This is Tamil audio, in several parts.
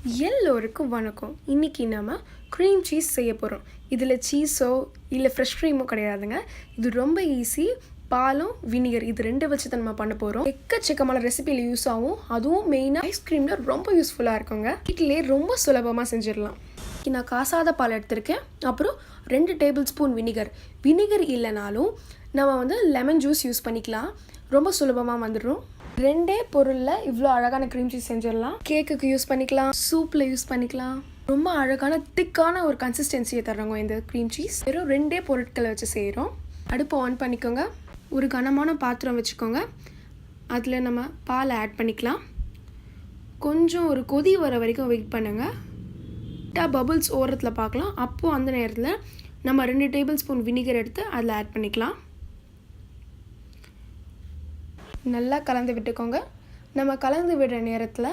எல்லோருக்கும் வணக்கம். இன்றைக்கி நம்ம க்ரீம் சீஸ் செய்ய போகிறோம். இதில் சீஸோ இல்லை ஃப்ரெஷ் க்ரீமோ கிடையாதுங்க. இது ரொம்ப ஈஸி. பாலும் வினிகர் இது ரெண்டு வச்சு தான் நம்ம பண்ண போகிறோம். எக்கச்சக்கமான ரெசிபியில் யூஸ் ஆகும். அதுவும் மெயினாக ஐஸ்கிரீமில் ரொம்ப யூஸ்ஃபுல்லாக இருக்குங்க. வீட்டிலே ரொம்ப சுலபமாக செஞ்சிடலாம். நான் காசாத பால் எடுத்திருக்கேன். அப்புறம் 2 டேபிள் ஸ்பூன் வினிகர். வினிகர் இல்லைனாலும் நம்ம லெமன் ஜூஸ் யூஸ் பண்ணிக்கலாம். ரொம்ப சுலபமாக வந்துடும். 2 பொருளில் இவ்வளோ அழகான க்ரீம் சீஸ் செஞ்சிடலாம். கேக்குக்கு யூஸ் பண்ணிக்கலாம், சூப்பில் யூஸ் பண்ணிக்கலாம். ரொம்ப அழகான திக்கான ஒரு கன்சிஸ்டன்சியை தர்றோங்க இந்த க்ரீம் சீஸ். வெறும் 2 பொருட்களை வச்சு செய்கிறோம். அடுப்பை ஆன் பண்ணிக்கோங்க. ஒரு கனமான பாத்திரம் வச்சுக்கோங்க. அதில் நம்ம பாலை ஆட் பண்ணிக்கலாம். கொஞ்சம் ஒரு கொதி வர வரைக்கும் வெயிட் பண்ணுங்கள். பபுள்ஸ் ஓரத்தில் பார்க்கலாம். அப்போது அந்த நேரத்தில் நம்ம 2 டேபிள் ஸ்பூன் வினிகர் எடுத்து அதில் ஆட் பண்ணிக்கலாம். நல்லா கலந்து விட்டுக்கோங்க. நம்ம கலந்து விடுற நேரத்தில்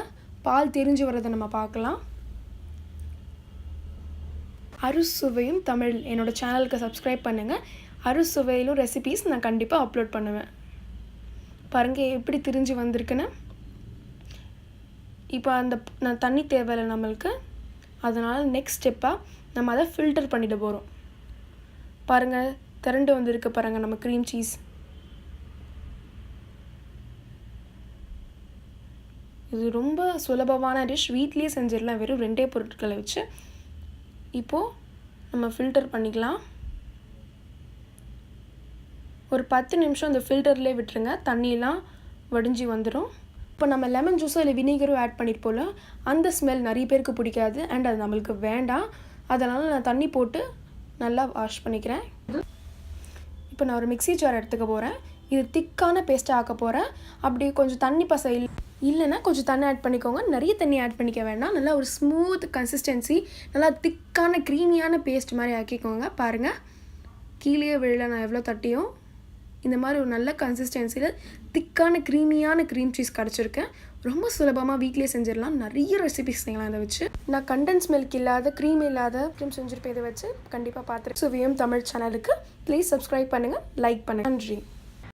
பால் திரிஞ்சு வரதை நம்ம பார்க்கலாம். அறுசுவையும் தமிழ் என்னோடய சேனலுக்கு சப்ஸ்கிரைப் பண்ணுங்கள். அறுசுவையிலும் ரெசிபீஸ் நான் கண்டிப்பாக அப்லோட் பண்ணுவேன். பாருங்கள் எப்படி திரிஞ்சு வந்திருக்குன்னு. இப்போ நான் தண்ணி தேவையில்லை நம்மளுக்கு. அதனால் நெக்ஸ்ட் ஸ்டெப்பாக நம்ம அதை ஃபில்டர் பண்ணிட போகிறோம். பாருங்கள் திரண்டு வந்திருக்கு பாருங்கள் நம்ம க்ரீம் சீஸ். இது ரொம்ப சுலபமான டிஷ். வீட்லேயே செஞ்சிடலாம் வெறும் 2 பொருட்களை வச்சு. இப்போது நம்ம ஃபில்டர் பண்ணிக்கலாம். ஒரு 10 நிமிஷம் இந்த ஃபில்டர்லேயே விட்டுருங்க. தண்ணியெலாம் வடிஞ்சு வந்துடும். இப்போ நம்ம லெமன் ஜூஸோ இல்லை வினிகரோ ஆட் பண்ணியிருப்போம்ல, அந்த ஸ்மெல் நிறைய பேருக்கு பிடிக்காது. அண்ட் அது நம்மளுக்கு வேண்டாம். அதனால் நான் தண்ணி போட்டு நல்லா வாஷ் பண்ணிக்கிறேன். இப்போ நான் ஒரு மிக்ஸி ஜார் எடுத்துக்க போகிறேன். இது திக்கான பேஸ்ட்டாக ஆக்க போகிறேன். அப்படி கொஞ்சம் தண்ணி பசை இல்லைன்னா கொஞ்சம் தண்ணி ஆட் பண்ணிக்கோங்க. நிறைய தண்ணி ஆட் பண்ணிக்க வேண்டாம். நல்லா ஒரு ஸ்மூத் கன்சிஸ்டன்சி, நல்லா திக்கான க்ரீமியான பேஸ்ட் மாதிரி ஆக்கிக்கோங்க. பாருங்கள் கீழே விழல நான் எவ்வளோ தட்டியும். இந்த மாதிரி ஒரு நல்ல கன்சிஸ்டன்சியில் திக்கான க்ரீமியான க்ரீம் சீஸ் கிடச்சிருக்கேன். ரொம்ப சுலபமாக வீட்டிலே செஞ்சிடலாம். நிறைய ரெசிபிஸ் செய்யலாம் இதை வச்சு. நான் கண்டென்ஸ் மில்க் இல்லாத க்ரீம் இல்லாத க்ரீம் செஞ்சுருப்பேன். இதை வச்சு கண்டிப்பாக பார்த்துருக்கேன். சுவையும் தமிழ் சேனலுக்கு ப்ளீஸ் சப்ஸ்கிரைப் பண்ணுங்கள், லைக் பண்ணுங்கள். நன்றி.